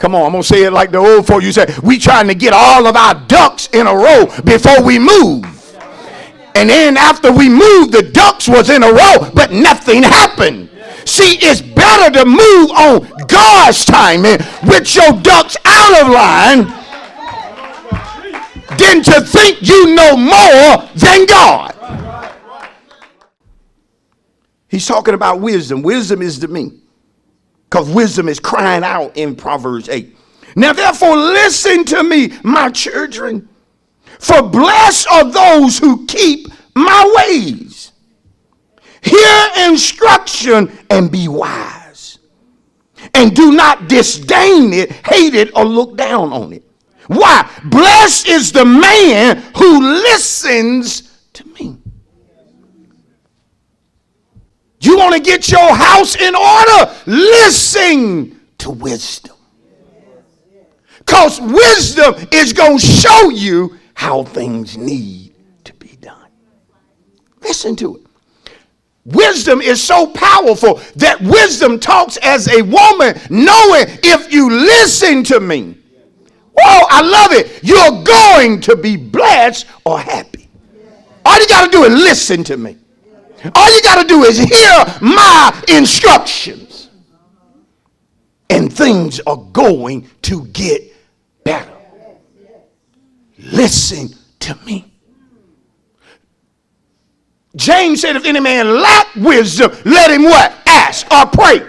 Come on, I'm going to say it like the old folk. You say, we trying to get all of our ducks in a row before we move. And then after we moved, the ducks was in a row, but nothing happened. See, it's better to move on God's timing with your ducks out of line than to think you know more than God. He's talking about wisdom. Wisdom is to me, because wisdom is crying out in Proverbs 8. Now, therefore, listen to me, my children, for blessed are those who keep my ways. Hear instruction and be wise, and do not disdain it, hate it, or look down on it. Why? Blessed is the man who listens to me. You want to get your house in order? Listen to wisdom. Because wisdom is going to show you how things need to be done. Listen to it. Wisdom is so powerful that wisdom talks as a woman, knowing if you listen to me, whoa, I love it, you're going to be blessed or happy. All you got to do is listen to me. All you got to do is hear my instructions, and things are going to get better. Listen to me. James said, if any man lack wisdom, let him what? Ask or pray.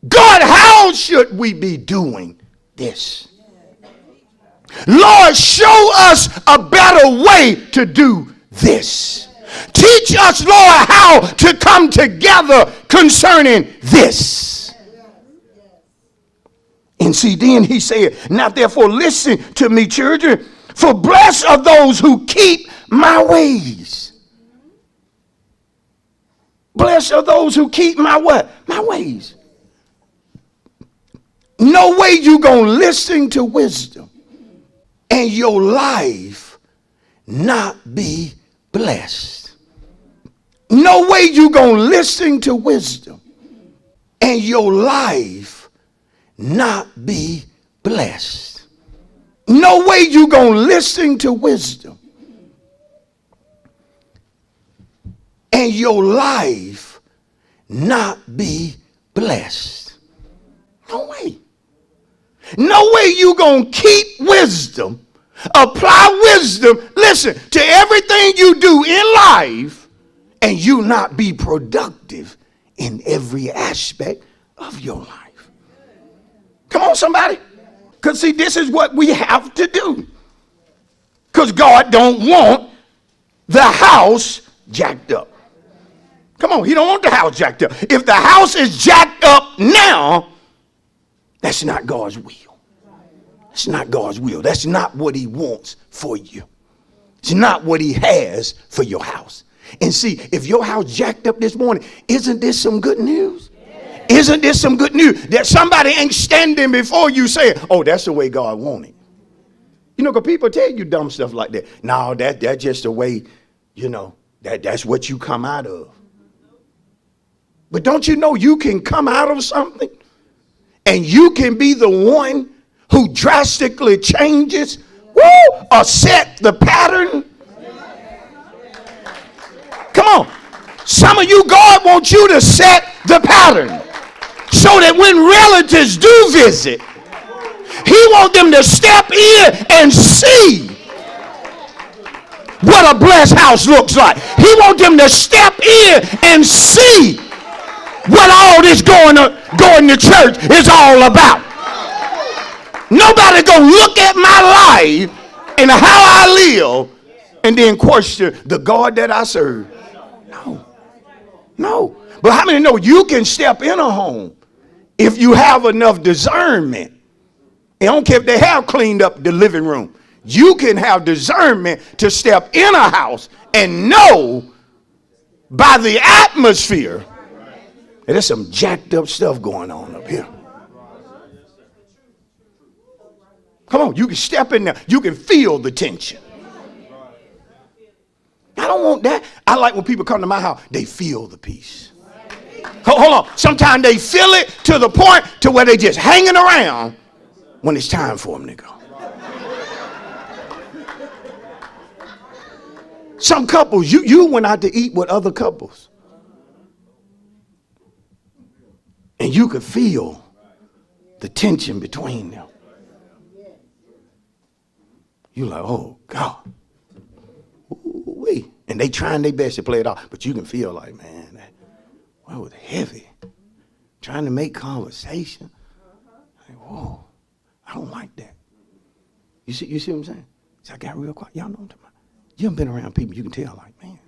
God, how should we be doing this? Lord, show us a better way to do this. Teach us, Lord, how to come together concerning this. And see, then he said, now therefore listen to me, children, for blessed are those who keep my ways. Blessed are those who keep my what? My ways. No way you gonna listen to wisdom and your life not be blessed. No way you gonna listen to wisdom and your life not be blessed. No way you gonna listen to wisdom and your life not be blessed. No way. No way you gonna keep wisdom, apply wisdom, listen, to everything you do in life, and you not be productive in every aspect of your life. Come on, somebody. Because see, this is what we have to do. Because God don't want the house jacked up. Come on, he don't want the house jacked up. If the house is jacked up now, that's not God's will. It's not God's will. That's not what he wants for you. It's not what he has for your house. And see, if your house jacked up this morning, isn't this some good news? Isn't this some good news? That somebody ain't standing before you saying, oh, that's the way God wanted. You know, because people tell you dumb stuff like that. No, that's just the way, you know, that's what you come out of. But don't you know you can come out of something and you can be the one who drastically changes, or set the pattern? Come on. Some of you, God wants you to set the pattern so that when relatives do visit, he wants them to step in and see what a blessed house looks like. He wants them to step in and see what all this going to church is all about. Nobody gonna look at my life and how I live and then question the God that I serve. No. But how many know you can step in a home if you have enough discernment? I don't care if they have cleaned up the living room. You can have discernment to step in a house and know by the atmosphere that there's some jacked up stuff going on up here. Come on, you can step in there. You can feel the tension. I don't want that. I like when people come to my house, they feel the peace. Hold on. Sometimes they feel it to the point to where they just hanging around when it's time for them to go. Some couples, you went out to eat with other couples. And you could feel the tension between them. You're like, oh, God. Ooh-wee. And they trying their best to play it off. But you can feel like, man, that was heavy. Trying to make conversation. Like, whoa, I don't like that. You see what I'm saying? So I got real quiet. Y'all know what I'm talking about. You haven't been around people, you can tell, like, man.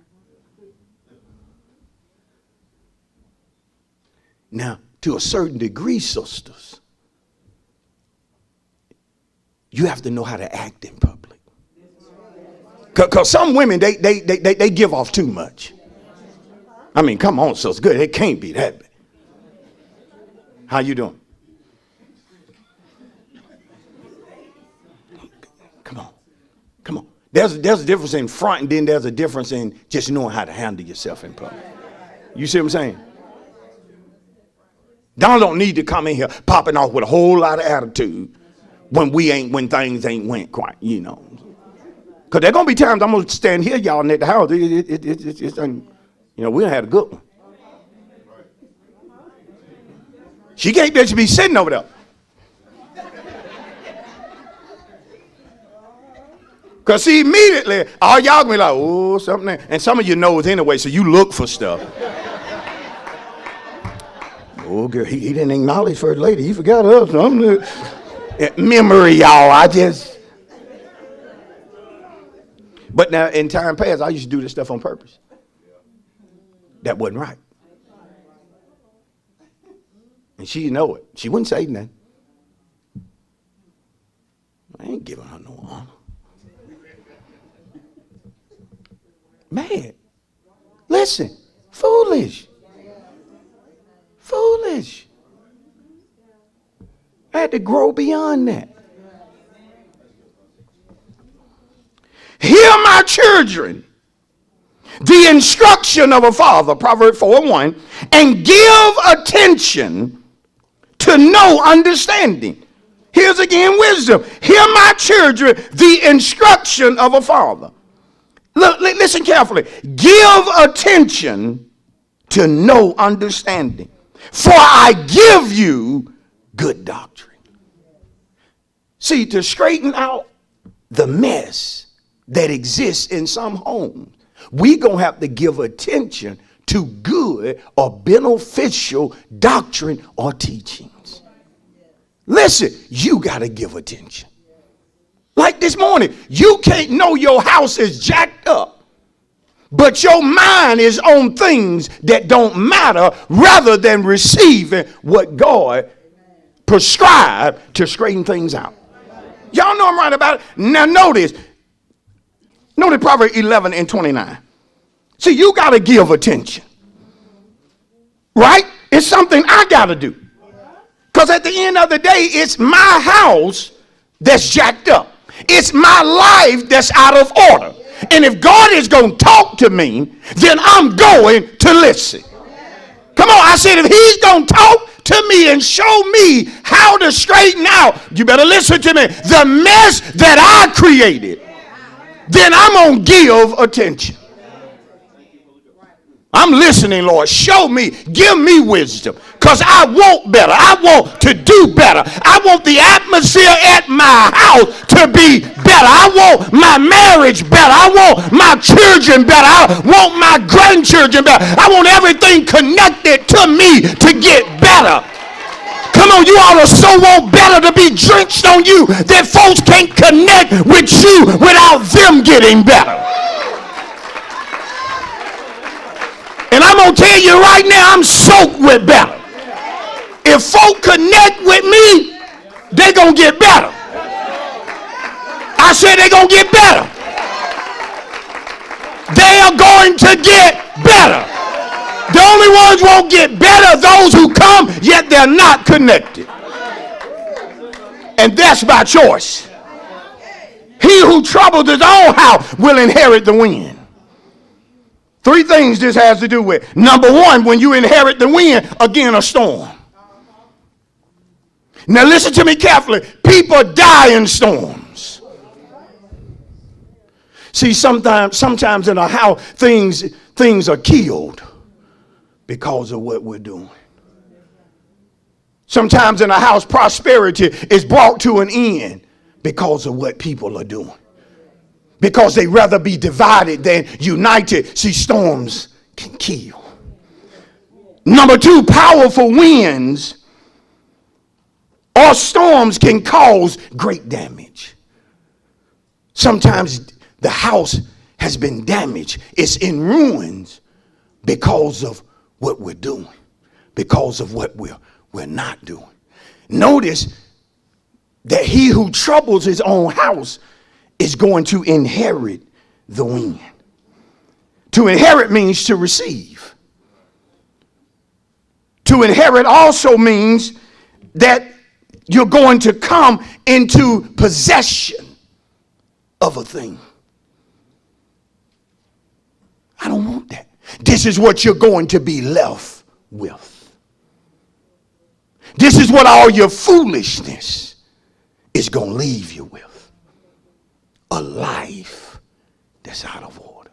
Now, to a certain degree, sisters, you have to know how to act in public. Because some women, they give off too much. I mean, come on, so it's good. It can't be that bad. How you doing? Come on. Come on. There's a difference in front, and then there's a difference in just knowing how to handle yourself in public. You see what I'm saying? Don don't need to come in here popping off with a whole lot of attitude when things ain't went quite, you know. Because there going to be times I'm going to stand here, y'all, and at the house. We done had a good one. She can't just be sitting over there. Because see, immediately, all y'all going to be like, oh, something. And some of you know it anyway, so you look for stuff. Oh, girl, he didn't acknowledge First Lady. He forgot us. Memory, y'all. But now, in time past, I used to do this stuff on purpose. That wasn't right. And she know it. She wouldn't say nothing. I ain't giving her no honor. Man, listen, foolish. Foolish. I had to grow beyond that. Hear my children, the instruction of a father, Proverbs 4:1, and give attention to know understanding. Here's again wisdom. Hear my children, the instruction of a father. Look, listen carefully. Give attention to know understanding. For I give you good doctrine. See, to straighten out the mess that exists in some homes, we're going to have to give attention to good or beneficial doctrine or teachings. Listen, you got to give attention. Like this morning, you can't know your house is jacked up, but your mind is on things that don't matter rather than receiving what God prescribed to straighten things out. Y'all know I'm right about it. Now notice Proverbs 11:29. See, you got to give attention. Right? It's something I got to do. Because at the end of the day, it's my house that's jacked up. It's my life that's out of order. And if God is going to talk to me, then I'm going to listen. Come on, I said if he's going to talk to me and show me how to straighten out, you better listen to me, the mess that I created, then I'm going to give attention. I'm listening, Lord. Show me. Give me wisdom. Because I want better. I want to do better. I want the atmosphere at my house to be better. I want my marriage better. I want my children better. I want my grandchildren better. I want everything connected to me to get better. Come on, you ought to so want better to be drenched on you that folks can't connect with you without them getting better. And I'm going to tell you right now, I'm soaked with better. If folk connect with me, they're going to get better. I said they're going to get better. They are going to get better. The only ones won't get better are those who come, yet they're not connected. And that's by choice. He who troubles his own house will inherit the wind. Three things this has to do with. Number one, when you inherit the wind, again, a storm. Now listen to me carefully. People die in storms. See, sometimes in a house, things are killed because of what we're doing. Sometimes in a house, prosperity is brought to an end because of what people are doing. Because they rather be divided than united. See, storms can kill. Number two, powerful winds or storms can cause great damage. Sometimes the house has been damaged. It's in ruins because of what we're doing, because of what we're not doing. Notice that he who troubles his own house is going to inherit the wind. To inherit means to receive. To inherit also means that you're going to come into possession of a thing. I don't want that. This is what you're going to be left with. This is what all your foolishness is going to leave you with. A life that's out of order.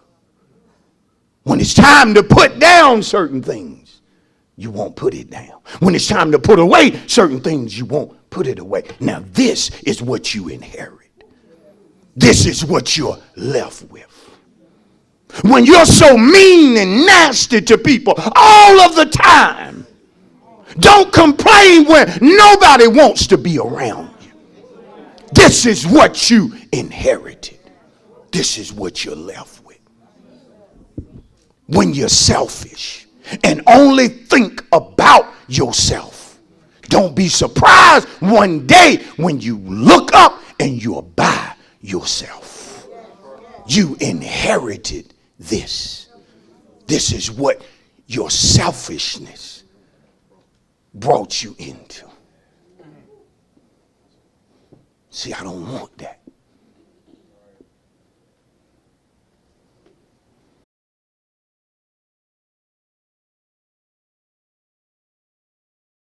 When it's time to put down certain things, you won't put it down. When it's time to put away certain things, you won't put it away. Now this is what you inherit. This is what you're left with. When you're so mean and nasty to people all of the time, don't complain when nobody wants to be around you. This is what you inherited. This is what you're left with. When you're selfish and only think about yourself, don't be surprised one day when you look up and you're by yourself. You inherited this. This is what your selfishness brought you into. See, I don't want that.